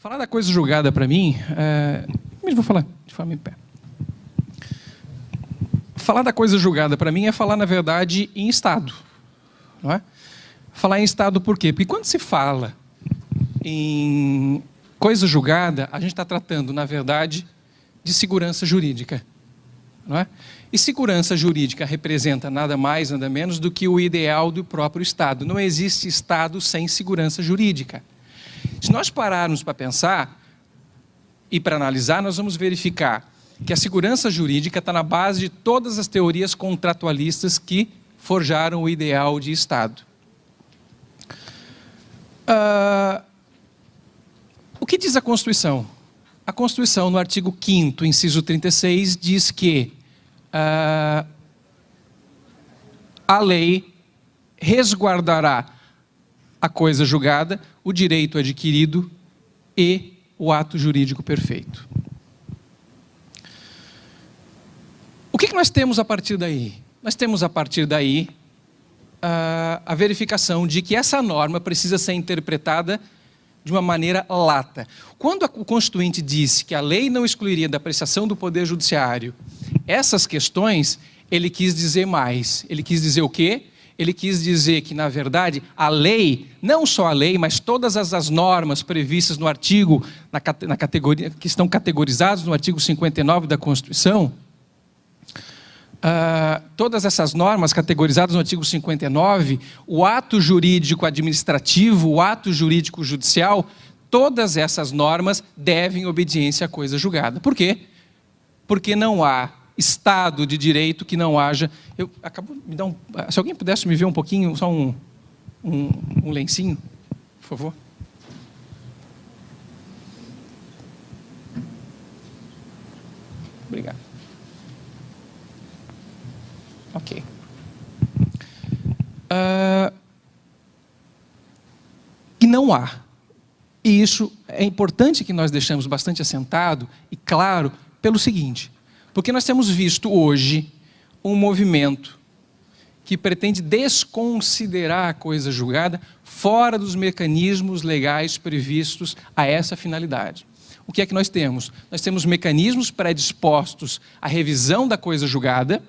Falar da coisa julgada para mim, mas vou falar de forma em pé. Falar da coisa julgada para mim é falar, na verdade, em estado. Não é? Falar em estado por quê? Porque quando se fala em coisa julgada, a gente está tratando, na verdade, de segurança jurídica. Não é? E segurança jurídica representa nada mais, nada menos do que o ideal do próprio Estado. Não existe Estado sem segurança jurídica. Se nós pararmos para pensar e para analisar, nós vamos verificar que a segurança jurídica está na base de todas as teorias contratualistas que forjaram o ideal de Estado. O que diz a Constituição? A Constituição, no artigo 5º, inciso 36, diz que a lei resguardará a coisa julgada, o direito adquirido e o ato jurídico perfeito. O que nós temos a partir daí? Nós temos a partir daí a verificação de que essa norma precisa ser interpretada de uma maneira lata. Quando o Constituinte disse que a lei não excluiria da apreciação do Poder Judiciário essas questões, ele quis dizer mais. Ele quis dizer o quê? Ele quis dizer que, na verdade, a lei, não só a lei, mas todas as normas previstas no artigo, na categoria, que estão categorizadas no artigo 59 da Constituição, todas essas normas categorizadas no artigo 59, o ato jurídico administrativo, o ato jurídico judicial, todas essas normas devem obediência à coisa julgada. Por quê? Porque não há Estado de direito que não haja... se alguém pudesse me ver um pouquinho, só um lencinho, por favor. Obrigado. Ok. E não há. E isso é importante que nós deixamos bastante assentado e claro pelo seguinte, porque nós temos visto hoje um movimento que pretende desconsiderar a coisa julgada fora dos mecanismos legais previstos a essa finalidade. O que é que nós temos? Nós temos mecanismos predispostos à revisão da coisa julgada,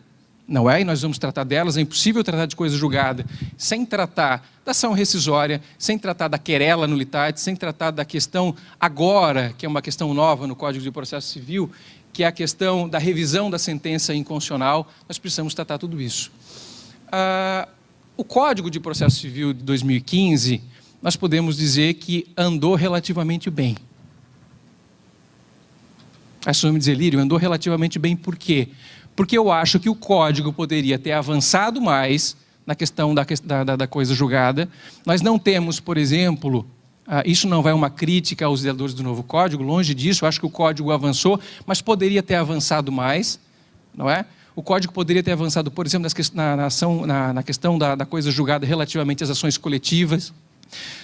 não é? E nós vamos tratar delas. É impossível tratar de coisa julgada sem tratar da ação rescisória, sem tratar da querela nulitate, sem tratar da questão agora, que é uma questão nova no Código de Processo Civil, que é a questão da revisão da sentença inconstitucional. Nós precisamos tratar tudo isso. O Código de Processo Civil de 2015, nós podemos dizer que andou relativamente bem. Assume delírio, andou relativamente bem por quê? Porque eu acho que o Código poderia ter avançado mais na questão da coisa julgada. Nós não temos, por exemplo, isso não vai uma crítica aos ideadores do novo Código, longe disso, eu acho que o Código avançou, mas poderia ter avançado mais, não é? O Código poderia ter avançado, por exemplo, na questão da coisa julgada relativamente às ações coletivas,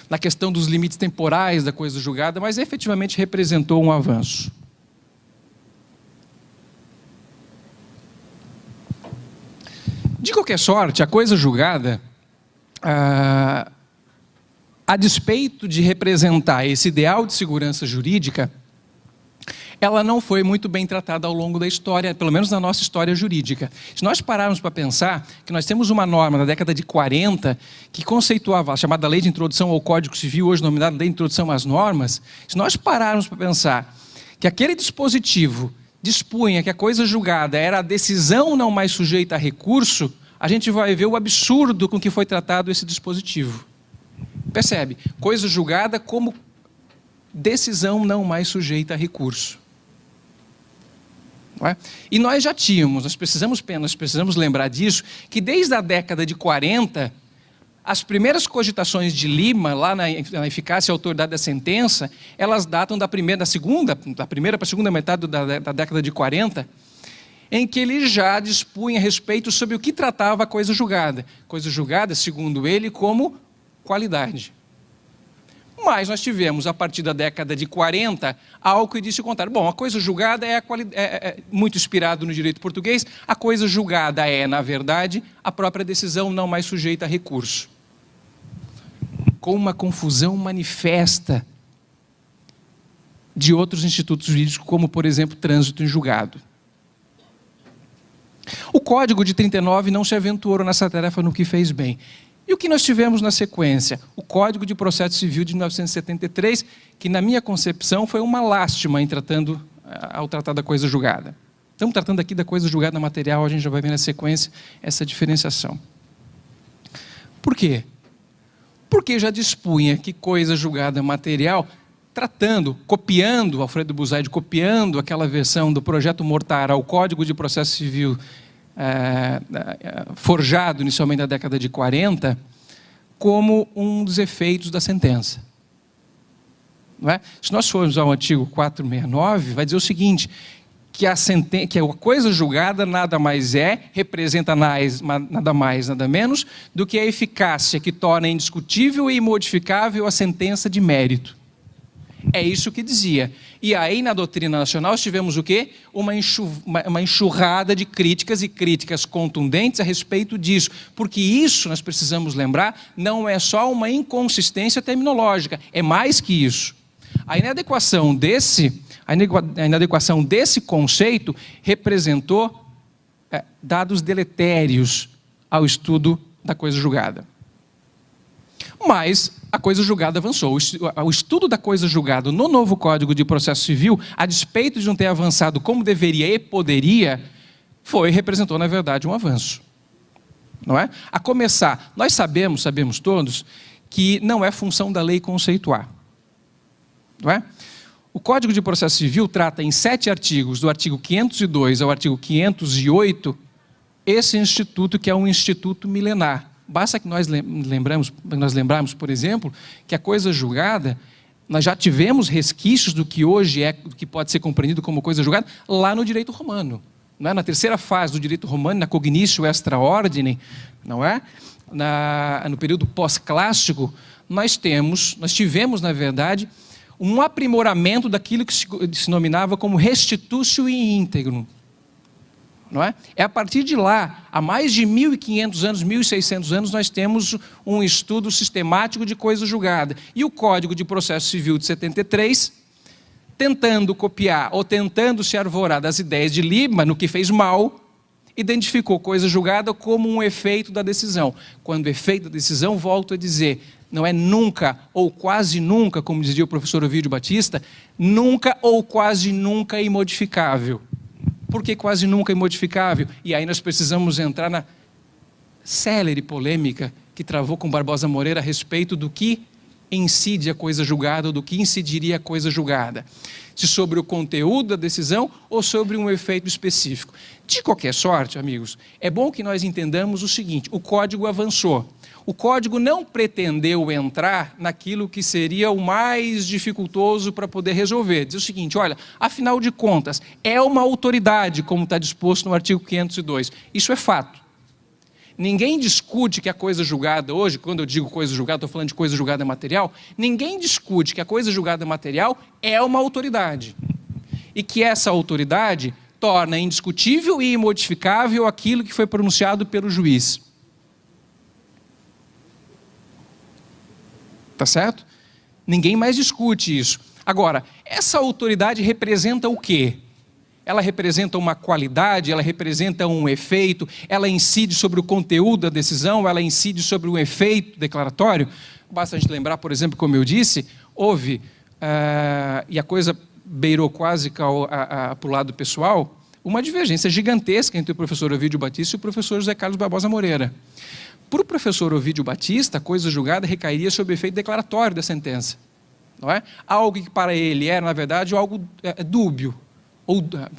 na questão dos limites temporais da coisa julgada, mas efetivamente representou um avanço. De qualquer sorte, a coisa julgada, a despeito de representar esse ideal de segurança jurídica, ela não foi muito bem tratada ao longo da história, pelo menos na nossa história jurídica. Se nós pararmos para pensar que nós temos uma norma na década de 40 que conceituava a chamada Lei de Introdução ao Código Civil, hoje denominada Lei de Introdução às Normas, se nós pararmos para pensar que aquele dispositivo dispunha que a coisa julgada era a decisão não mais sujeita a recurso, a gente vai ver o absurdo com que foi tratado esse dispositivo. Percebe? Coisa julgada como decisão não mais sujeita a recurso. Não é? E nós já tínhamos, nós precisamos lembrar disso, que desde a década de 40, as primeiras cogitações de Lima, lá na eficácia e autoridade da sentença, elas datam da primeira para a segunda metade da década de 40, em que ele já dispunha a respeito sobre o que tratava a coisa julgada. Coisa julgada, segundo ele, como qualidade. Mas nós tivemos, a partir da década de 40, algo que disse o contrário. Bom, a coisa julgada é muito inspirado no direito português, a coisa julgada é, na verdade, a própria decisão não mais sujeita a recurso. Com uma confusão manifesta de outros institutos jurídicos, como, por exemplo, trânsito em julgado. O Código de 39 não se aventurou nessa tarefa no que fez bem. E o que nós tivemos na sequência? O Código de Processo Civil de 1973, que, na minha concepção, foi uma lástima ao tratar da coisa julgada. Estamos tratando aqui da coisa julgada material, a gente já vai ver na sequência essa diferenciação. Por quê? Porque já dispunha que coisa julgada material, copiando, Alfredo Buzaide, copiando aquela versão do projeto Mortara ao Código de Processo Civil forjado inicialmente na década de 40, como um dos efeitos da sentença. Não é? Se nós formos ao artigo 469, vai dizer o seguinte, que a coisa julgada representa nada mais, nada menos, do que a eficácia que torna indiscutível e imodificável a sentença de mérito. É isso que dizia. E aí, na doutrina nacional, tivemos o quê? Uma enxurrada de críticas e críticas contundentes a respeito disso. Porque isso, nós precisamos lembrar, não é só uma inconsistência terminológica, é mais que isso. A inadequação desse conceito representou dados deletérios ao estudo da coisa julgada. Mas a coisa julgada avançou. O estudo da coisa julgada no novo Código de Processo Civil, a despeito de não ter avançado como deveria e poderia, representou, na verdade, um avanço. Não é? A começar, nós sabemos todos, que não é função da lei conceituar. Não é? O Código de Processo Civil trata em 7 artigos, do artigo 502 ao artigo 508, esse instituto que é um instituto milenar. Basta que nós lembrarmos, por exemplo, que a coisa julgada, nós já tivemos resquícios do que hoje do que pode ser compreendido como coisa julgada, lá no direito romano. Não é? Na terceira fase do direito romano, na cognitio extra ordinem, não é? No período pós-clássico, nós tivemos, na verdade, um aprimoramento daquilo que se denominava como restitutio in integrum. Não é? É a partir de lá, há mais de 1.500 anos, 1.600 anos, nós temos um estudo sistemático de coisa julgada. E o Código de Processo Civil de 73, tentando copiar ou tentando se arvorar das ideias de Liebman, no que fez mal, identificou coisa julgada como um efeito da decisão. Quando o efeito da decisão, volto a dizer, não é nunca ou quase nunca, como dizia o professor Ovídio Batista, nunca ou quase nunca imodificável. Por que quase nunca imodificável? E aí nós precisamos entrar na célere polêmica que travou com Barbosa Moreira a respeito do que incide a coisa julgada ou do que incidiria a coisa julgada. Se sobre o conteúdo da decisão ou sobre um efeito específico. De qualquer sorte, amigos, é bom que nós entendamos o seguinte, o Código avançou. O Código não pretendeu entrar naquilo que seria o mais dificultoso para poder resolver. Diz o seguinte, olha, afinal de contas, é uma autoridade, como está disposto no artigo 502. Isso é fato. Ninguém discute que a coisa julgada hoje, quando eu digo coisa julgada, estou falando de coisa julgada material, ninguém discute que a coisa julgada material é uma autoridade. E que essa autoridade torna indiscutível e imodificável aquilo que foi pronunciado pelo juiz. Tá certo? Ninguém mais discute isso. Agora, essa autoridade representa o quê? Ela representa uma qualidade, ela representa um efeito, ela incide sobre o conteúdo da decisão, ela incide sobre um efeito declaratório. Basta a gente lembrar, por exemplo, como eu disse, houve, e a coisa beirou quase para o lado pessoal, uma divergência gigantesca entre o professor Ovídio Batista e o professor José Carlos Barbosa Moreira. Para o professor Ovídio Batista, a coisa julgada recairia sobre o efeito declaratório da sentença. Não é? Algo que para ele era, na verdade, algo dúbio,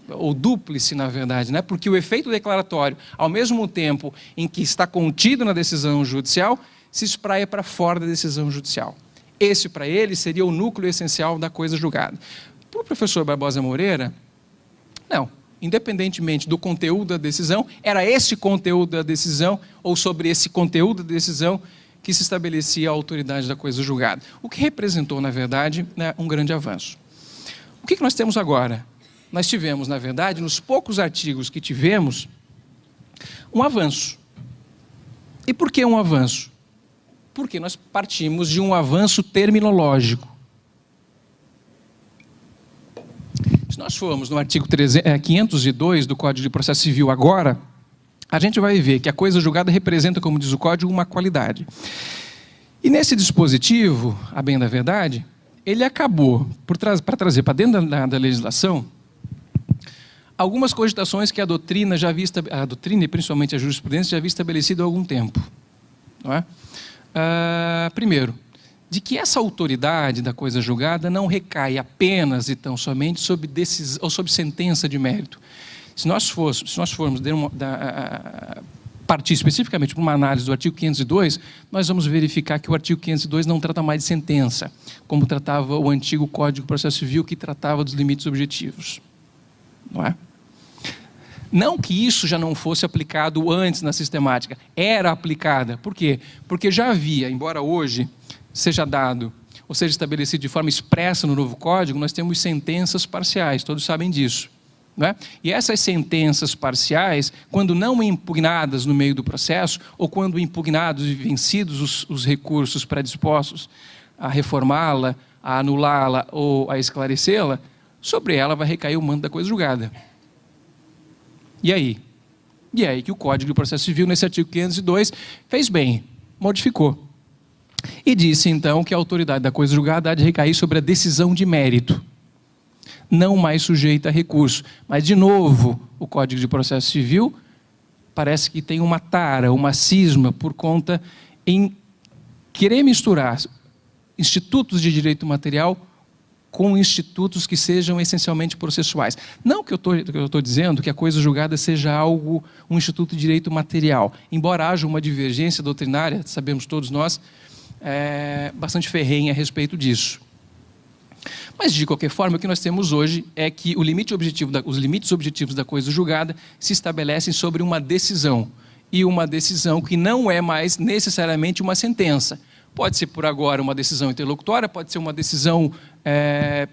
ou dúplice, na verdade, né? Porque o efeito declaratório, ao mesmo tempo em que está contido na decisão judicial, se espraia para fora da decisão judicial. Esse, para ele, seria o núcleo essencial da coisa julgada. Para o professor Barbosa Moreira, não. Independentemente do conteúdo da decisão, era esse conteúdo da decisão, ou sobre esse conteúdo da decisão, que se estabelecia a autoridade da coisa julgada. O que representou, na verdade, né, um grande avanço. O que nós temos agora? Nós tivemos, na verdade, nos poucos artigos que tivemos, um avanço. E por que um avanço? Porque nós partimos de um avanço terminológico. nós formos no artigo 502 do Código de Processo Civil agora, a gente vai ver que a coisa julgada representa, como diz o Código, uma qualidade. E nesse dispositivo, a bem da verdade, ele acabou para trazer para dentro da legislação algumas cogitações que a doutrina e principalmente a jurisprudência já havia estabelecido há algum tempo. Não é? Primeiro, de que essa autoridade da coisa julgada não recai apenas e tão somente sobre decisão ou sobre sentença de mérito. Se nós formos partir especificamente para uma análise do artigo 502, nós vamos verificar que o artigo 502 não trata mais de sentença, como tratava o antigo Código de Processo Civil, que tratava dos limites objetivos. Não é? Não que isso já não fosse aplicado antes na sistemática, era aplicada. Por quê? Porque já havia, embora hoje seja dado, ou seja estabelecido de forma expressa no novo Código, nós temos sentenças parciais, todos sabem disso. Não é? E essas sentenças parciais, quando não impugnadas no meio do processo, ou quando impugnados e vencidos os recursos predispostos a reformá-la, a anulá-la ou a esclarecê-la, sobre ela vai recair o manto da coisa julgada. E aí? E aí que o Código de Processo Civil, nesse artigo 502, fez bem, modificou. E disse, então, que a autoridade da coisa julgada há de recair sobre a decisão de mérito, não mais sujeita a recurso. Mas, de novo, o Código de Processo Civil parece que tem uma tara, uma cisma, por conta em querer misturar institutos de direito material com institutos que sejam essencialmente processuais. Não que eu estou dizendo que a coisa julgada seja um instituto de direito material, embora haja uma divergência doutrinária, sabemos todos nós, bastante ferrenha a respeito disso. Mas, de qualquer forma, o que nós temos hoje é que os limites objetivos da coisa julgada se estabelecem sobre uma decisão, e uma decisão que não é mais necessariamente uma sentença. Pode ser, por agora, uma decisão interlocutória, pode ser uma decisão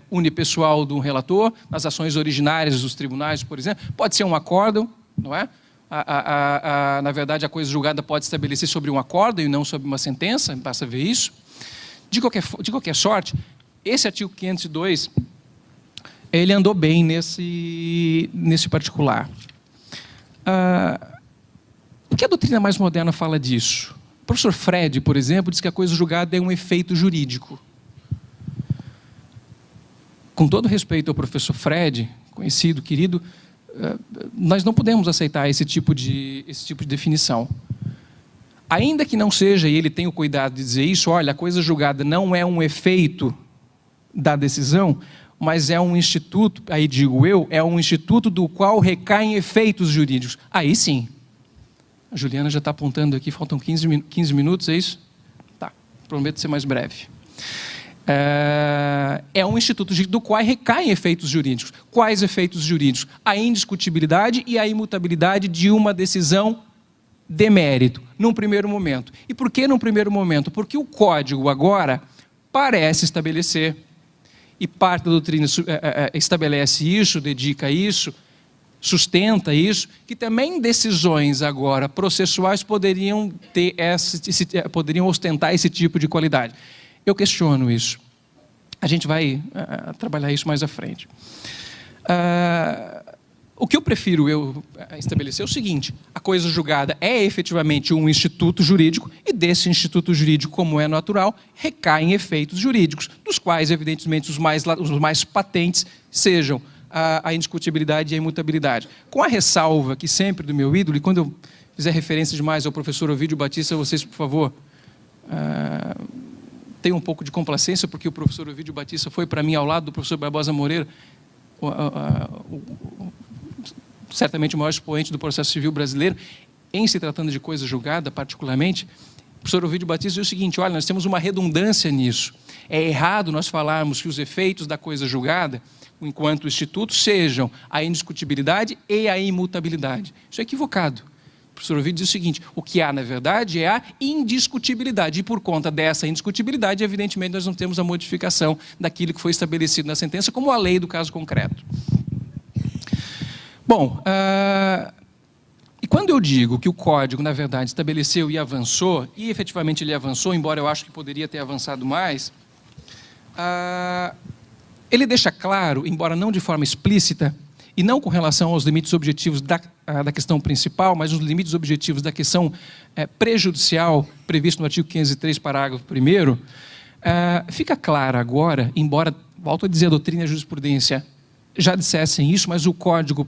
unipessoal do relator, nas ações originárias dos tribunais, por exemplo, pode ser um acórdão, não é? Na verdade, a coisa julgada pode estabelecer sobre um acórdão e não sobre uma sentença, basta ver isso. De qualquer sorte, esse artigo 502, ele andou bem nesse particular. Por que a doutrina mais moderna fala disso? O professor Fred, por exemplo, diz que a coisa julgada é um efeito jurídico. Com todo respeito ao professor Fred, conhecido, querido, nós não podemos aceitar esse tipo de definição. Ainda que não seja, e ele tem o cuidado de dizer isso, olha, a coisa julgada não é um efeito da decisão, mas é um instituto, aí digo eu, é um instituto do qual recaem efeitos jurídicos. Aí sim. A Juliana já está apontando aqui, faltam 15 minutos, é isso? Tá, prometo ser mais breve. É um instituto do qual recaem efeitos jurídicos. Quais efeitos jurídicos? A indiscutibilidade e a imutabilidade de uma decisão de mérito, num primeiro momento. E por que num primeiro momento? Porque o Código agora parece estabelecer, e parte da doutrina estabelece isso, dedica isso, sustenta isso, que também decisões agora processuais poderiam ostentar esse tipo de qualidade. Eu questiono isso. A gente vai trabalhar isso mais à frente. O que eu prefiro estabelecer é o seguinte: a coisa julgada é efetivamente um instituto jurídico, e desse instituto jurídico, como é natural, recaem efeitos jurídicos, dos quais, evidentemente, os mais patentes sejam a indiscutibilidade e a imutabilidade. Com a ressalva que sempre do meu ídolo, e quando eu fizer referência demais ao professor Ovídio Batista, vocês, por favor, tenham um pouco de complacência, porque o professor Ovídio Batista foi, para mim, ao lado do professor Barbosa Moreira, certamente o maior expoente do processo civil brasileiro, em se tratando de coisa julgada, particularmente. O professor Ovídio Batista diz o seguinte: olha, nós temos uma redundância nisso. É errado nós falarmos que os efeitos da coisa julgada, enquanto instituto, sejam a indiscutibilidade e a imutabilidade. Isso é equivocado. O professor Ovídio diz o seguinte: o que há, na verdade, é a indiscutibilidade. E por conta dessa indiscutibilidade, evidentemente, nós não temos a modificação daquilo que foi estabelecido na sentença, como a lei do caso concreto. Bom, e quando eu digo que o Código, na verdade, estabeleceu e avançou, e efetivamente ele avançou, embora eu acho que poderia ter avançado mais, Ele deixa claro, embora não de forma explícita, e não com relação aos limites objetivos da questão principal, mas os limites objetivos da questão prejudicial, previsto no artigo 503, parágrafo 1º, fica claro agora, embora, volto a dizer, a doutrina e a jurisprudência já dissessem isso, mas o Código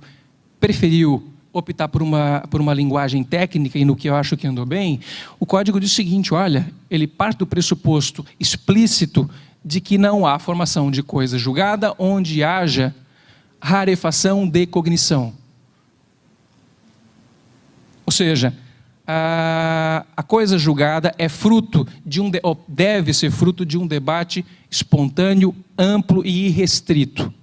preferiu optar por uma linguagem técnica, e no que eu acho que andou bem, o Código diz o seguinte, olha, ele parte do pressuposto explícito de que não há formação de coisa julgada onde haja rarefação de cognição. Ou seja, a coisa julgada é fruto de deve ser fruto de um debate espontâneo, amplo e irrestrito.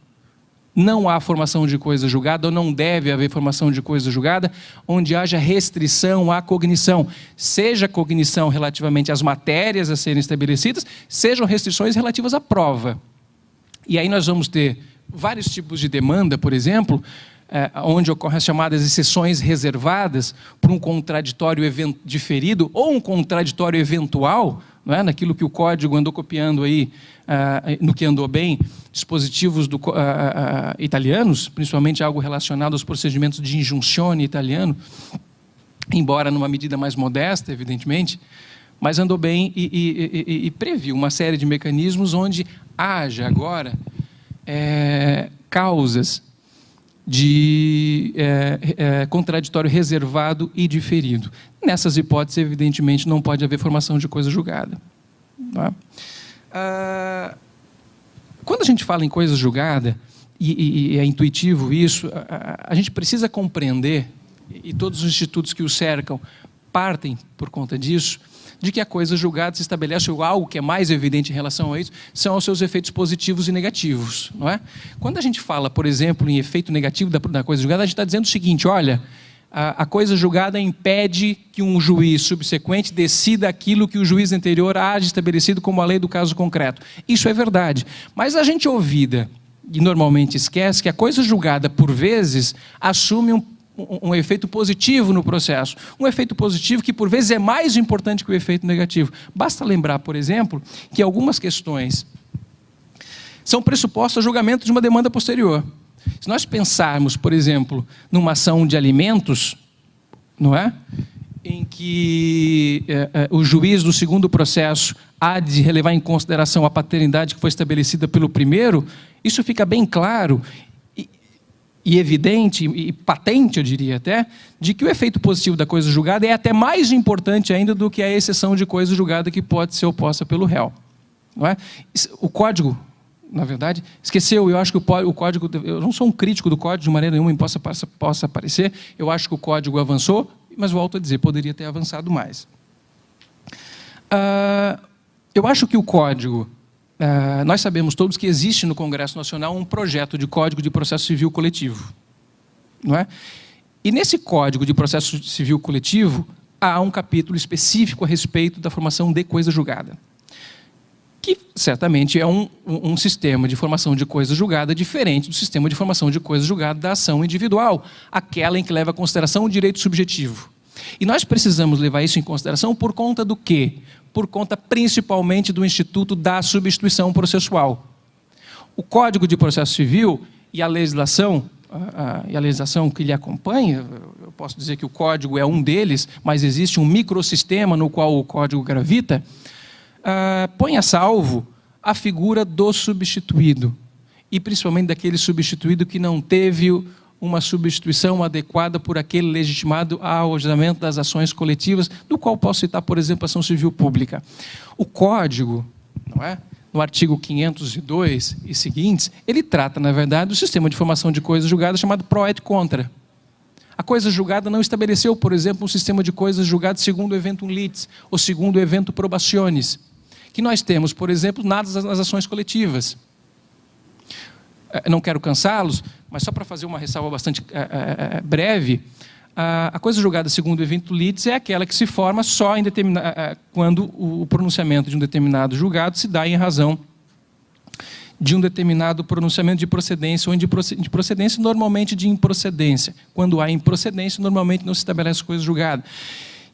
Não há formação de coisa julgada, ou não deve haver formação de coisa julgada, onde haja restrição à cognição. Seja cognição relativamente às matérias a serem estabelecidas, sejam restrições relativas à prova. E aí nós vamos ter vários tipos de demanda, por exemplo, onde ocorrem as chamadas exceções reservadas por um contraditório diferido ou um contraditório eventual, não é? Naquilo que o Código andou copiando aí, no que andou bem, dispositivos italianos, principalmente algo relacionado aos procedimentos de injunzione italiano, embora numa medida mais modesta, evidentemente, mas andou bem e previu uma série de mecanismos onde haja agora causas de contraditório reservado e diferido. Nessas hipóteses, evidentemente, não pode haver formação de coisa julgada. Tá? Quando a gente fala em coisa julgada, e é intuitivo isso, a gente precisa compreender, e todos os institutos que o cercam partem por conta disso, de que a coisa julgada se estabelece, ou algo que é mais evidente em relação a isso, são os seus efeitos positivos e negativos. Não é? Quando a gente fala, por exemplo, em efeito negativo da coisa julgada, a gente está dizendo o seguinte, olha, a coisa julgada impede que um juiz subsequente decida aquilo que o juiz anterior haja estabelecido como a lei do caso concreto. Isso é verdade. Mas a gente ouvida, e normalmente esquece, que a coisa julgada, por vezes, assume um efeito positivo no processo. Um efeito positivo que, por vezes, é mais importante que o efeito negativo. Basta lembrar, por exemplo, que algumas questões são pressupostas ao julgamento de uma demanda posterior. Se nós pensarmos, por exemplo, numa ação de alimentos, não é? Em que o juiz do segundo processo há de levar em consideração a paternidade que foi estabelecida pelo primeiro, isso fica bem claro e evidente, e patente, eu diria até, de que o efeito positivo da coisa julgada é até mais importante ainda do que a exceção de coisa julgada que pode ser oposta pelo réu. Não é? O Código, na verdade, esqueceu, eu acho que o Código, eu não sou um crítico do Código de maneira nenhuma, possa parecer, eu acho que o Código avançou, mas volto a dizer, poderia ter avançado mais. Eu acho que o Código, nós sabemos todos que existe no Congresso Nacional um projeto de Código de Processo Civil Coletivo. Não é? E nesse Código de Processo Civil Coletivo, há um capítulo específico a respeito da formação de coisa julgada, que certamente é um sistema de formação de coisa julgada diferente do sistema de formação de coisa julgada da ação individual, aquela em que leva em consideração o direito subjetivo. E nós precisamos levar isso em consideração por conta do quê? Por conta principalmente do Instituto da Substituição Processual. O Código de Processo Civil e a legislação que lhe acompanha, eu posso dizer que o Código é um deles, mas existe um microsistema no qual o Código gravita, põe a salvo a figura do substituído, e principalmente daquele substituído que não teve uma substituição adequada por aquele legitimado ao julgamento das ações coletivas, do qual posso citar, por exemplo, a ação civil pública. O Código, não é? No artigo 502 e seguintes, ele trata, na verdade, do sistema de formação de coisas julgadas chamado pro et contra. A coisa julgada não estabeleceu, por exemplo, um sistema de coisas julgadas segundo o eventum litis, ou segundo o eventum probationis, que nós temos, por exemplo, nas ações coletivas. Não quero cansá-los, mas só para fazer uma ressalva bastante breve, a coisa julgada segundo o eventum litis é aquela que se forma só quando o pronunciamento de um determinado julgado se dá em razão de um determinado pronunciamento de procedência, ou de procedência, normalmente de improcedência. Quando há improcedência, normalmente não se estabelece coisa julgada.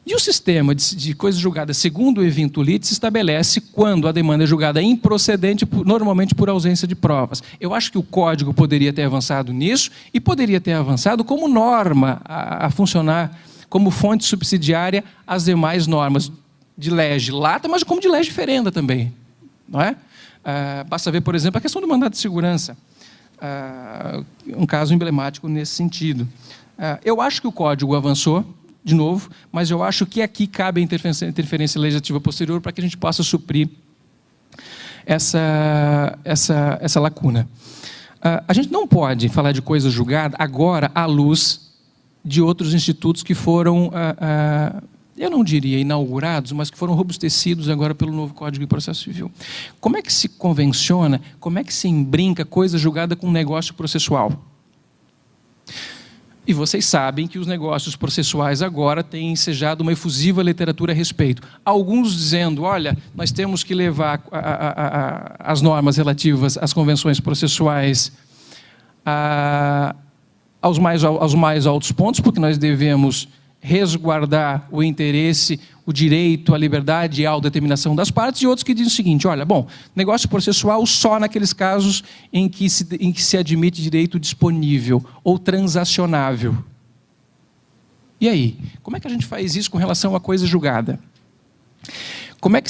E o sistema de coisa julgada segundo o eventuality se estabelece quando a demanda é julgada improcedente, normalmente por ausência de provas. Eu acho que o código poderia ter avançado nisso e poderia ter avançado como norma a funcionar como fonte subsidiária às demais normas de lege lata, mas como de lege ferenda também. Não é? Basta ver, por exemplo, a questão do mandado de segurança. Um caso emblemático nesse sentido. Eu acho que o código avançou, de novo, mas eu acho que aqui cabe a interferência legislativa posterior para que a gente possa suprir essa lacuna. A gente não pode falar de coisa julgada agora à luz de outros institutos que foram, eu não diria inaugurados, mas que foram robustecidos agora pelo novo Código de Processo Civil. Como é que se convenciona, como é que se embrinca coisa julgada com negócio processual? E vocês sabem que os negócios processuais agora têm ensejado uma efusiva literatura a respeito. Alguns dizendo, olha, nós temos que levar as normas relativas às convenções processuais aos mais altos pontos, porque nós devemos resguardar o interesse, o direito à liberdade e à autodeterminação das partes, e outros que dizem o seguinte, olha, bom, negócio processual só naqueles casos em que se admite direito disponível ou transacionável. E aí? Como é que a gente faz isso com relação à coisa julgada? Como é que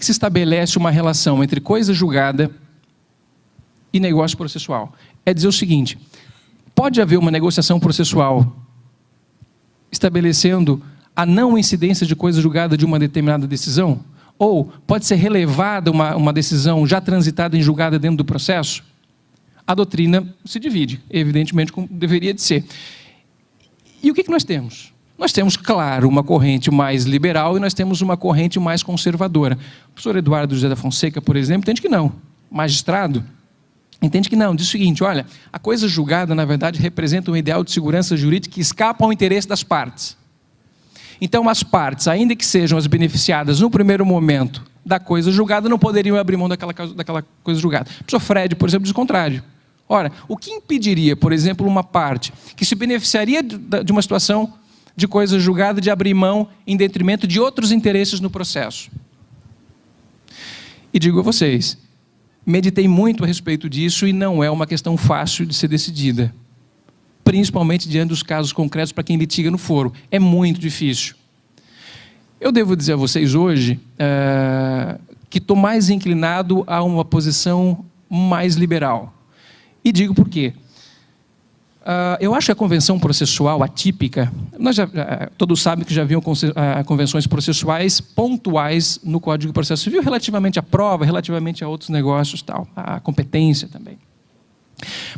se estabelece uma relação entre coisa julgada e negócio processual? É dizer o seguinte, pode haver uma negociação processual estabelecendo a não incidência de coisa julgada de uma determinada decisão? Ou pode ser relevada uma decisão já transitada em julgada dentro do processo? A doutrina se divide, evidentemente, como deveria de ser. E o que nós temos? Nós temos, claro, uma corrente mais liberal e nós temos uma corrente mais conservadora. O professor Eduardo José da Fonseca, por exemplo, entende que não. Magistrado, entende que não, diz o seguinte, olha, a coisa julgada, na verdade, representa um ideal de segurança jurídica que escapa ao interesse das partes. Então, as partes, ainda que sejam as beneficiadas no primeiro momento da coisa julgada, não poderiam abrir mão daquela coisa julgada. O professor Fred, por exemplo, diz o contrário. Ora, o que impediria, por exemplo, uma parte que se beneficiaria de uma situação de coisa julgada de abrir mão em detrimento de outros interesses no processo? E digo a vocês, meditei muito a respeito disso e não é uma questão fácil de ser decidida. Principalmente diante dos casos concretos para quem litiga no foro. É muito difícil. Eu devo dizer a vocês hoje que estou mais inclinado a uma posição mais liberal. E digo por quê. Eu acho que a convenção processual atípica, todos sabem que já haviam convenções processuais pontuais no Código de Processo Civil, relativamente à prova, relativamente a outros negócios, a competência também.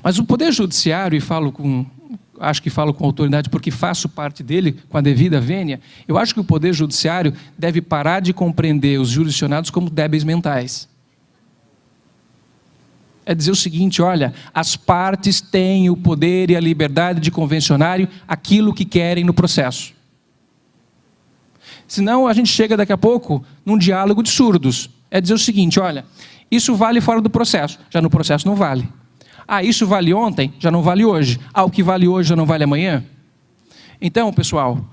Mas o Poder Judiciário, e acho que falo com autoridade porque faço parte dele, com a devida vênia, eu acho que o Poder Judiciário deve parar de compreender os jurisdicionados como débeis mentais. É dizer o seguinte, olha, as partes têm o poder e a liberdade de convencionar aquilo que querem no processo. Senão a gente chega daqui a pouco num diálogo de surdos. É dizer o seguinte, olha, isso vale fora do processo, já no processo não vale. Isso vale ontem, já não vale hoje. O que vale hoje já não vale amanhã? Então, pessoal,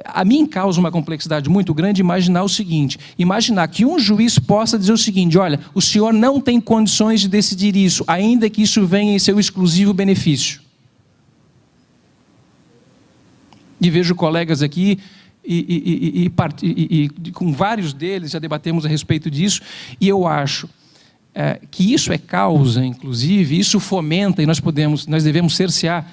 a mim causa uma complexidade muito grande imaginar o seguinte, imaginar que um juiz possa dizer o seguinte, olha, o senhor não tem condições de decidir isso, ainda que isso venha em seu exclusivo benefício. E vejo colegas aqui, e com vários deles já debatemos a respeito disso, e eu acho que isso é causa, inclusive, isso fomenta, e nós devemos cercear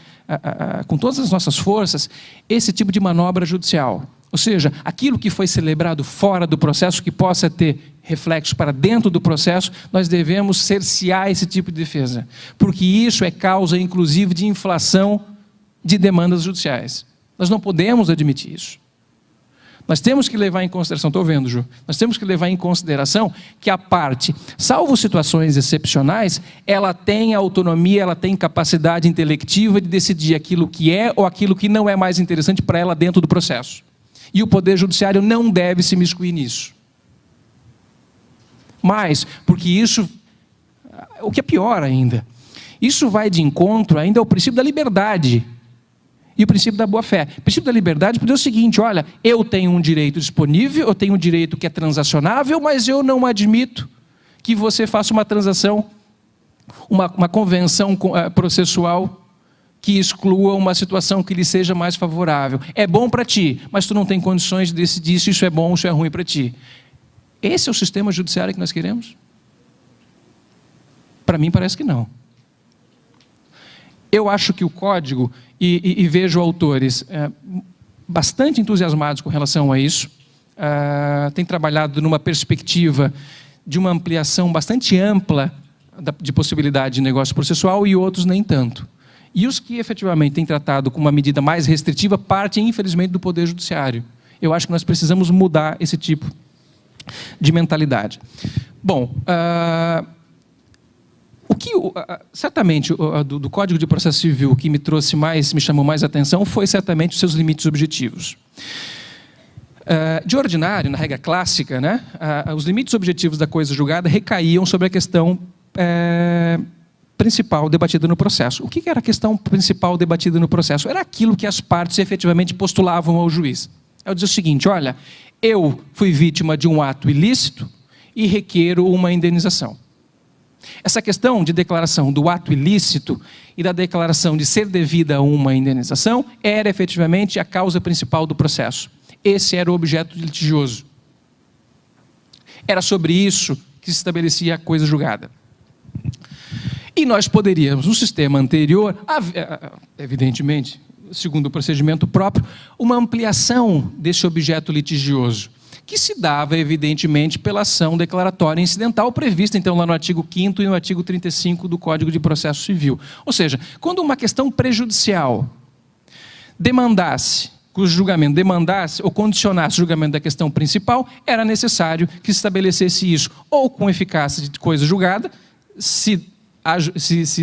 com todas as nossas forças, esse tipo de manobra judicial. Ou seja, aquilo que foi celebrado fora do processo, que possa ter reflexo para dentro do processo, nós devemos cercear esse tipo de defesa. Porque isso é causa, inclusive, de inflação de demandas judiciais. Nós não podemos admitir isso. Nós temos que levar em consideração, estou vendo, Ju, nós temos que levar em consideração que a parte, salvo situações excepcionais, ela tem autonomia, ela tem capacidade intelectiva de decidir aquilo que é ou aquilo que não é mais interessante para ela dentro do processo. E o Poder Judiciário não deve se imiscuir nisso. Mas, porque isso, o que é pior ainda, isso vai de encontro ainda ao princípio da liberdade. E o princípio da boa-fé. O princípio da liberdade diz o seguinte, olha, eu tenho um direito disponível, eu tenho um direito que é transacionável, mas eu não admito que você faça uma transação, uma convenção processual que exclua uma situação que lhe seja mais favorável. É bom para ti, mas tu não tem condições de decidir se isso é bom ou se é ruim para ti. Esse é o sistema judiciário que nós queremos? Para mim parece que não. Eu acho que o código, e vejo autores bastante entusiasmados com relação a isso, tem trabalhado numa perspectiva de uma ampliação bastante ampla de possibilidade de negócio processual e outros nem tanto. E os que efetivamente têm tratado com uma medida mais restritiva partem, infelizmente, do Poder Judiciário. Eu acho que nós precisamos mudar esse tipo de mentalidade. Bom, certamente do Código de Processo Civil o que me chamou mais atenção foi certamente os seus limites objetivos. De ordinário, na regra clássica, né, os limites objetivos da coisa julgada recaíam sobre a questão principal debatida no processo. O que era a questão principal debatida no processo? Era aquilo que as partes efetivamente postulavam ao juiz. Eu dizia o seguinte, olha, eu fui vítima de um ato ilícito e requeiro uma indenização. Essa questão de declaração do ato ilícito e da declaração de ser devida a uma indenização era efetivamente a causa principal do processo. Esse era o objeto litigioso. Era sobre isso que se estabelecia a coisa julgada. E nós poderíamos, no sistema anterior, evidentemente, segundo o procedimento próprio, uma ampliação desse objeto litigioso, que se dava, evidentemente, pela ação declaratória incidental prevista, então, lá no artigo 5º e no artigo 35 do Código de Processo Civil. Ou seja, quando uma questão prejudicial cujo julgamento demandasse ou condicionasse o julgamento da questão principal, era necessário que se estabelecesse isso, ou com eficácia de coisa julgada, se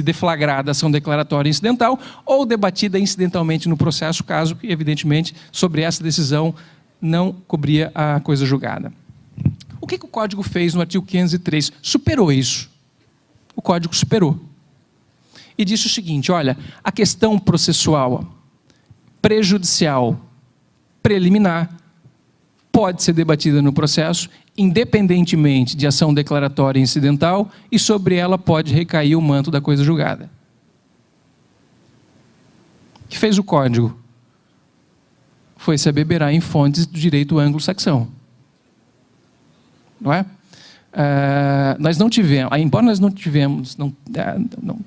deflagrada a ação declaratória incidental, ou debatida incidentalmente no processo, caso que, evidentemente, sobre essa decisão não cobria a coisa julgada. O que o Código fez no artigo 503? Superou isso. O Código superou. E disse o seguinte, olha, a questão processual, prejudicial, preliminar, pode ser debatida no processo, independentemente de ação declaratória incidental, e sobre ela pode recair o manto da coisa julgada. O que fez o Código? Foi se abeberar em fontes do direito anglo-saxão. Não é? Nós não tivemos, embora nós não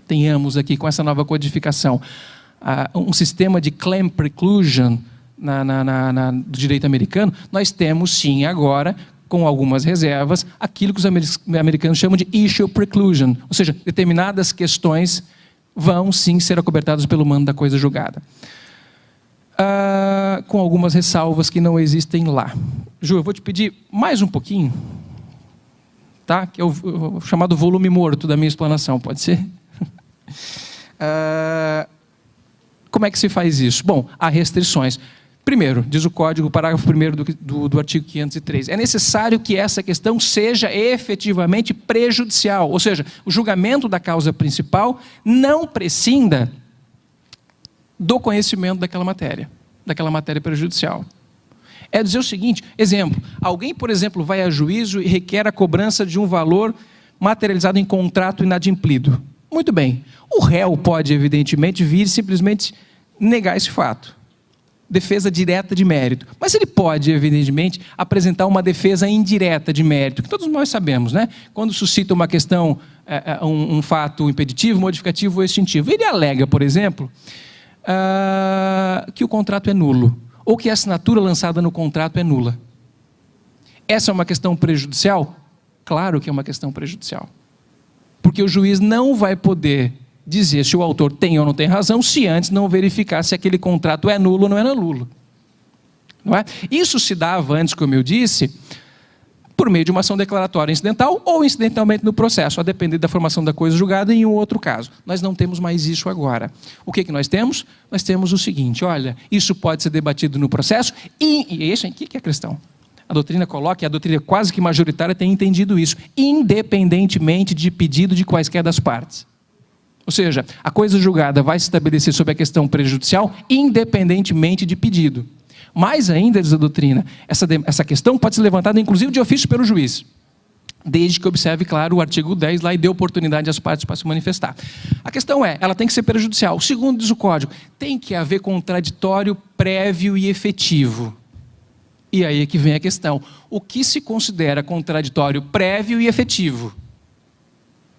tenhamos aqui com essa nova codificação um sistema de claim preclusion do direito americano, nós temos sim agora, com algumas reservas, aquilo que os americanos chamam de issue preclusion, ou seja, determinadas questões vão sim ser acobertadas pelo manto da coisa julgada. Com algumas ressalvas que não existem lá. Ju, eu vou te pedir mais um pouquinho, tá? Que é o chamado volume morto da minha explanação, pode ser? Como é que se faz isso? Bom, há restrições. Primeiro, diz o Código, parágrafo 1º do artigo 503, é necessário que essa questão seja efetivamente prejudicial, ou seja, o julgamento da causa principal não prescinda do conhecimento daquela matéria prejudicial. É dizer o seguinte, exemplo, alguém, por exemplo, vai a juízo e requer a cobrança de um valor materializado em contrato inadimplido. Muito bem, o réu pode, evidentemente, vir simplesmente negar esse fato. Defesa direta de mérito. Mas ele pode, evidentemente, apresentar uma defesa indireta de mérito, que todos nós sabemos, né? Quando suscita uma questão, um fato impeditivo, modificativo ou extintivo. Ele alega, por exemplo, que o contrato é nulo, ou que a assinatura lançada no contrato é nula. Essa é uma questão prejudicial? Claro que é uma questão prejudicial. Porque o juiz não vai poder dizer se o autor tem ou não tem razão, se antes não verificar se aquele contrato é nulo ou não é nulo. Não é? Isso se dava antes, como eu disse, por meio de uma ação declaratória incidental ou incidentalmente no processo, a depender da formação da coisa julgada em um outro caso. Nós não temos mais isso agora. O que nós temos? Nós temos o seguinte, olha, isso pode ser debatido no processo e esse aqui que é a questão. A doutrina coloca, e a doutrina quase que majoritária tem entendido isso, independentemente de pedido de quaisquer das partes. Ou seja, a coisa julgada vai se estabelecer sobre a questão prejudicial independentemente de pedido. Mais ainda, diz a doutrina, essa questão pode ser levantada inclusive de ofício pelo juiz, desde que observe, claro, o artigo 10 lá e dê oportunidade às partes para se manifestar. A questão é, ela tem que ser prejudicial. Segundo diz o Código, tem que haver contraditório prévio e efetivo. E aí é que vem a questão. O que se considera contraditório prévio e efetivo?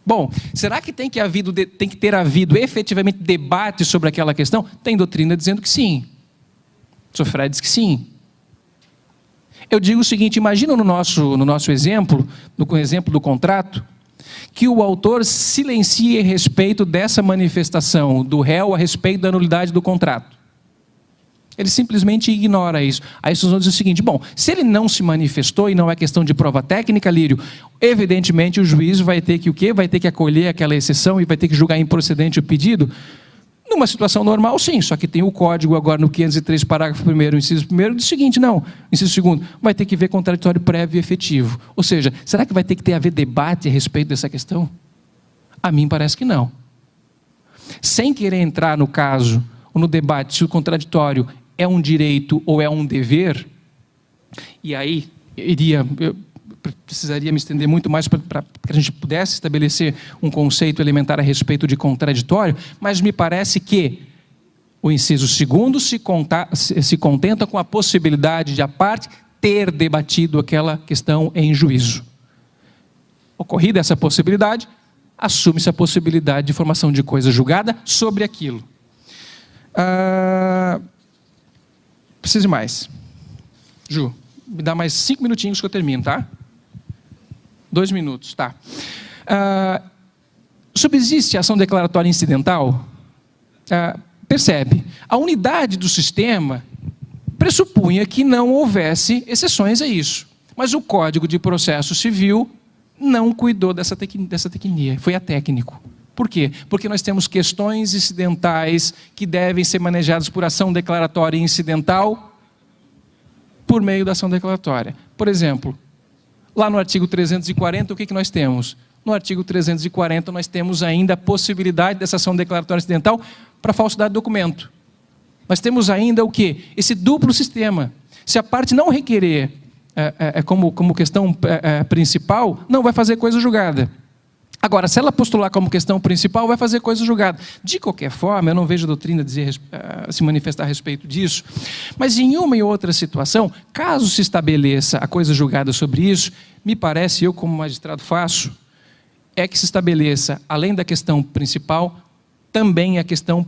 Bom, será que tem que ter havido efetivamente debate sobre aquela questão? Tem doutrina dizendo que sim. Sofré diz que sim. Eu digo o seguinte, imagina no nosso exemplo, no exemplo do contrato, que o autor silencia a respeito dessa manifestação do réu a respeito da nulidade do contrato. Ele simplesmente ignora isso. Aí vocês vão dizer o seguinte, bom, se ele não se manifestou e não é questão de prova técnica, Lírio, evidentemente o juiz vai ter que o quê? Vai ter que acolher aquela exceção e vai ter que julgar improcedente o pedido? Numa situação normal, sim, só que tem o Código agora no 503, parágrafo 1º, inciso 1º, diz o seguinte, não, inciso 2º, vai ter que ver contraditório prévio e efetivo. Ou seja, será que vai ter que haver debate a respeito dessa questão? A mim parece que não. Sem querer entrar no caso, ou no debate, se o contraditório é um direito ou é um dever, e aí eu precisaria me estender muito mais para que a gente pudesse estabelecer um conceito elementar a respeito de contraditório, mas me parece que o inciso 2º se contenta com a possibilidade de a parte ter debatido aquela questão em juízo. Ocorrida essa possibilidade, assume-se a possibilidade de formação de coisa julgada sobre aquilo. Preciso de mais. Ju, me dá mais 5 minutinhos que eu termino, tá? 2 minutos, tá. Subsiste a ação declaratória incidental? Percebe, a unidade do sistema pressupunha que não houvesse exceções a isso. Mas o Código de Processo Civil não cuidou dessa tecnia, foi atécnico. Por quê? Porque nós temos questões incidentais que devem ser manejadas por ação declaratória incidental por meio da ação declaratória. Por exemplo, lá no artigo 340, o que nós temos? No artigo 340, nós temos ainda a possibilidade dessa ação declaratória incidental para falsidade de documento. Nós temos ainda o quê? Esse duplo sistema. Se a parte não requerer como questão principal, não vai fazer coisa julgada. Agora, se ela postular como questão principal, vai fazer coisa julgada. De qualquer forma, eu não vejo a doutrina se manifestar a respeito disso, mas em uma e outra situação, caso se estabeleça a coisa julgada sobre isso, me parece, eu como magistrado faço, é que se estabeleça, além da questão principal, também a questão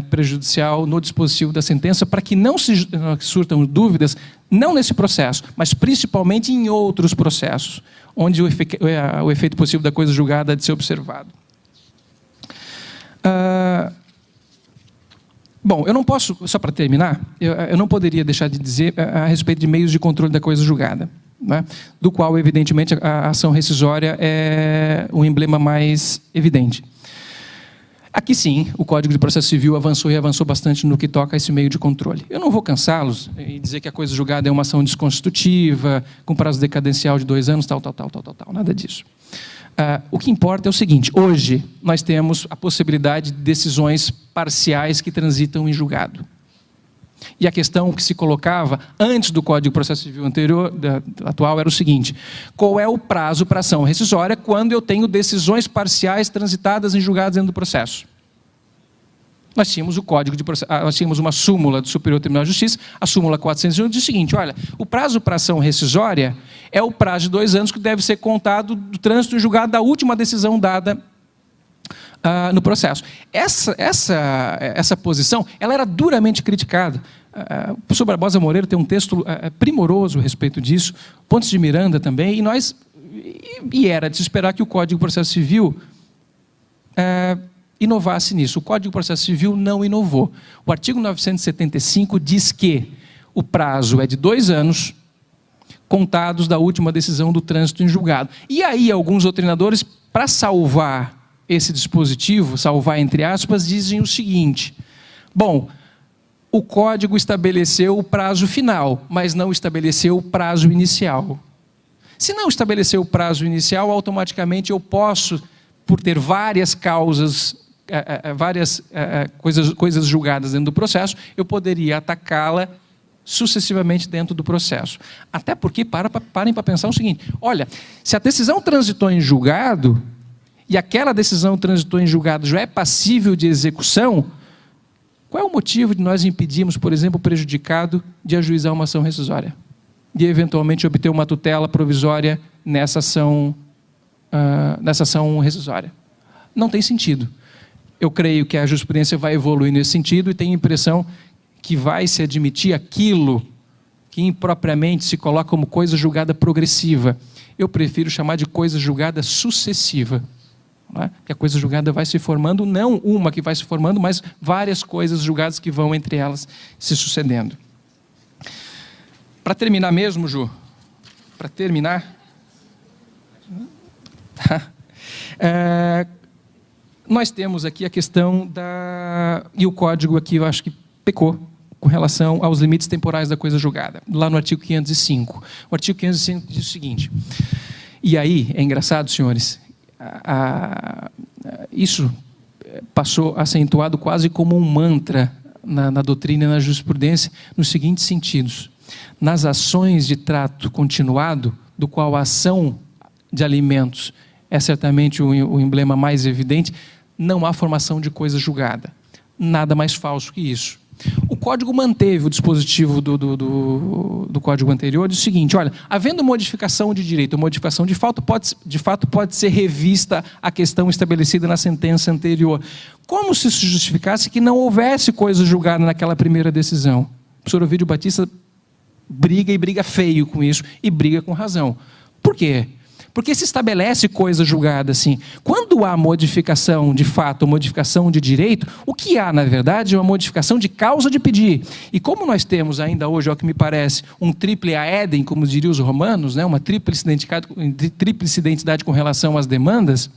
prejudicial no dispositivo da sentença, para que não se surtam dúvidas, não nesse processo, mas principalmente em outros processos, onde o efeito possível da coisa julgada há de ser observado. Bom, eu não posso, só para terminar, eu não poderia deixar de dizer a respeito de meios de controle da coisa julgada, né, do qual, evidentemente, a ação rescisória é o emblema mais evidente. Aqui sim, o Código de Processo Civil avançou e avançou bastante no que toca a esse meio de controle. Eu não vou cansá-los e dizer que a coisa julgada é uma ação desconstitutiva, com prazo decadencial de 2 anos, tal, nada disso. O que importa é o seguinte, hoje nós temos a possibilidade de decisões parciais que transitam em julgado. E a questão que se colocava antes do Código de Processo Civil atual era o seguinte, qual é o prazo para ação rescisória quando eu tenho decisões parciais transitadas em julgados dentro do processo? Nós tínhamos o Código de Processo, nós tínhamos uma súmula do Superior Tribunal de Justiça, a súmula 401, diz o seguinte, olha, o prazo para ação rescisória é o prazo de 2 anos que deve ser contado do trânsito em julgado da última decisão dada no processo. Essa posição ela era duramente criticada. O professor Barbosa Moreira tem um texto primoroso a respeito disso, Pontes de Miranda também, e era de se esperar que o Código de Processo Civil inovasse nisso. O Código de Processo Civil não inovou. O artigo 975 diz que o prazo é de 2 anos, contados da última decisão do trânsito em julgado. E aí alguns doutrinadores, para salvar esse dispositivo, salvar entre aspas, dizem o seguinte, bom, o Código estabeleceu o prazo final, mas não estabeleceu o prazo inicial. Se não estabeleceu o prazo inicial, automaticamente eu posso, por ter várias causas coisas julgadas dentro do processo, eu poderia atacá-la sucessivamente dentro do processo. Até porque, parem para pensar o seguinte, olha, se a decisão transitou em julgado, e aquela decisão transitou em julgado já é passível de execução, qual é o motivo de nós impedirmos, por exemplo, o prejudicado de ajuizar uma ação rescisória? De eventualmente obter uma tutela provisória nessa ação rescisória? Não tem sentido. Eu creio que a jurisprudência vai evoluir nesse sentido e tenho a impressão que vai se admitir aquilo que impropriamente se coloca como coisa julgada progressiva. Eu prefiro chamar de coisa julgada sucessiva. Não é? Que a coisa julgada vai se formando, não uma que vai se formando, mas várias coisas julgadas que vão entre elas se sucedendo. Para terminar mesmo, Ju, para terminar, nós temos aqui a questão e o código aqui eu acho que pecou com relação aos limites temporais da coisa julgada, lá no artigo 505. O artigo 505 diz o seguinte, e aí, é engraçado, senhores, isso passou acentuado quase como um mantra na doutrina e na jurisprudência, nos seguintes sentidos. Nas ações de trato continuado, do qual a ação de alimentos é certamente o emblema mais evidente, não há formação de coisa julgada. Nada mais falso que isso. O código manteve o dispositivo do código anterior, diz o seguinte, olha, havendo modificação de direito ou modificação de fato pode ser revista a questão estabelecida na sentença anterior. Como se justificasse que não houvesse coisa julgada naquela primeira decisão? O professor Ovídio Batista briga feio com isso, e briga com razão. Por quê? Porque se estabelece coisa julgada assim. Quando há modificação de fato, modificação de direito, o que há, na verdade, é uma modificação de causa de pedir. E como nós temos ainda hoje, ao que me parece, um tríplice aedem, como diriam os romanos, né, uma tríplice identidade com relação às demandas,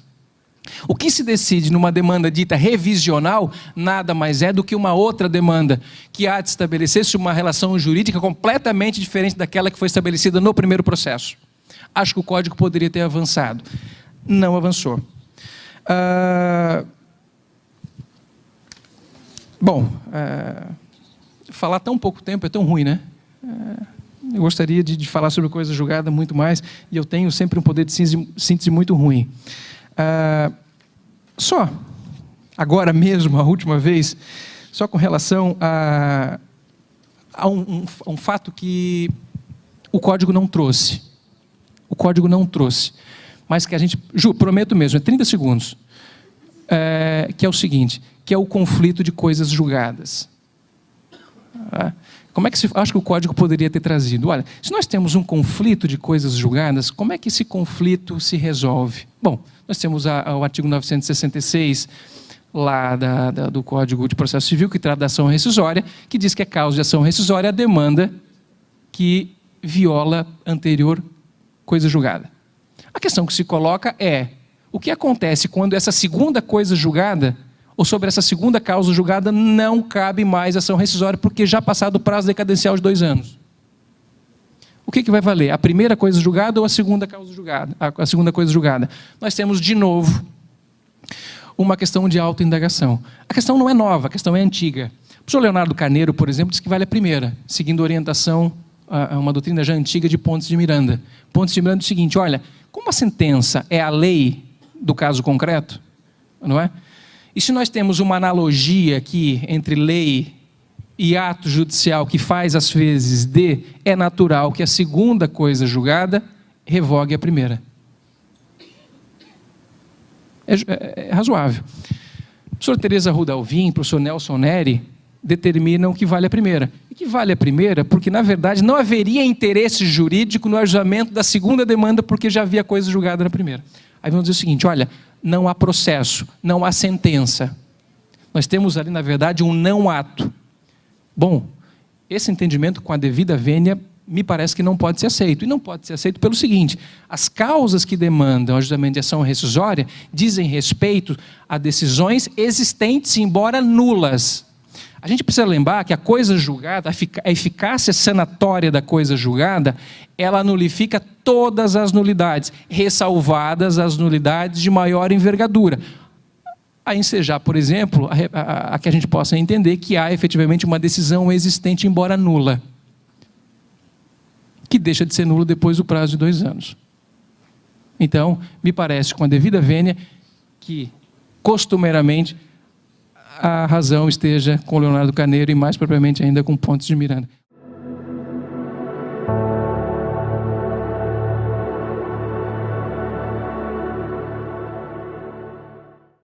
o que se decide numa demanda dita revisional nada mais é do que uma outra demanda que há de estabelecer-se uma relação jurídica completamente diferente daquela que foi estabelecida no primeiro processo. Acho que o código poderia ter avançado. Não avançou. Falar tão pouco tempo é tão ruim, né? Eu gostaria de falar sobre coisa julgada muito mais, e eu tenho sempre um poder de síntese muito ruim. Só, agora mesmo, a última vez, só com relação a um fato que o código não trouxe. O código não trouxe, mas que a gente... Ju, prometo mesmo, é 30 segundos. Que é o seguinte, que é o conflito de coisas julgadas. Como é que acho que o código poderia ter trazido? Olha, se nós temos um conflito de coisas julgadas, como é que esse conflito se resolve? Bom, nós temos o artigo 966, lá do Código de Processo Civil, que trata da ação rescisória, que diz que é causa de ação rescisória a demanda que viola anterior coisa julgada. A questão que se coloca é, o que acontece quando essa segunda coisa julgada, ou sobre essa segunda causa julgada, não cabe mais ação rescisória, porque já passado o prazo decadencial de 2 anos? O que vai valer? A primeira coisa julgada ou a segunda causa julgada? A segunda coisa julgada. Nós temos, de novo, uma questão de autoindagação. A questão não é nova, a questão é antiga. O professor Leonardo Carneiro, por exemplo, diz que vale a primeira, seguindo a orientação, uma doutrina já antiga de Pontes de Miranda. Pontes de Miranda diz o seguinte, olha, como a sentença é a lei do caso concreto, não é? E se nós temos uma analogia aqui entre lei e ato judicial que faz às vezes é natural que a segunda coisa julgada revogue a primeira. É razoável. A professora Teresa Rudalvin, o professor Nelson Neri, determinam que vale a primeira. E que vale a primeira porque, na verdade, não haveria interesse jurídico no ajuizamento da segunda demanda porque já havia coisa julgada na primeira. Aí vamos dizer o seguinte, olha, não há processo, não há sentença. Nós temos ali, na verdade, um não ato. Bom, esse entendimento com a devida vênia me parece que não pode ser aceito. E não pode ser aceito pelo seguinte, as causas que demandam ajuizamento de ação rescisória dizem respeito a decisões existentes, embora nulas. A gente precisa lembrar que a coisa julgada, a eficácia sanatória da coisa julgada, ela nulifica todas as nulidades, ressalvadas as nulidades de maior envergadura. a ensejar, por exemplo, a que a gente possa entender que há efetivamente uma decisão existente, embora nula, que deixa de ser nula depois do prazo de 2 anos. Então, me parece, com a devida vênia, que, costumeiramente, a razão esteja com Leonardo Carneiro e, mais propriamente ainda, com Pontes de Miranda.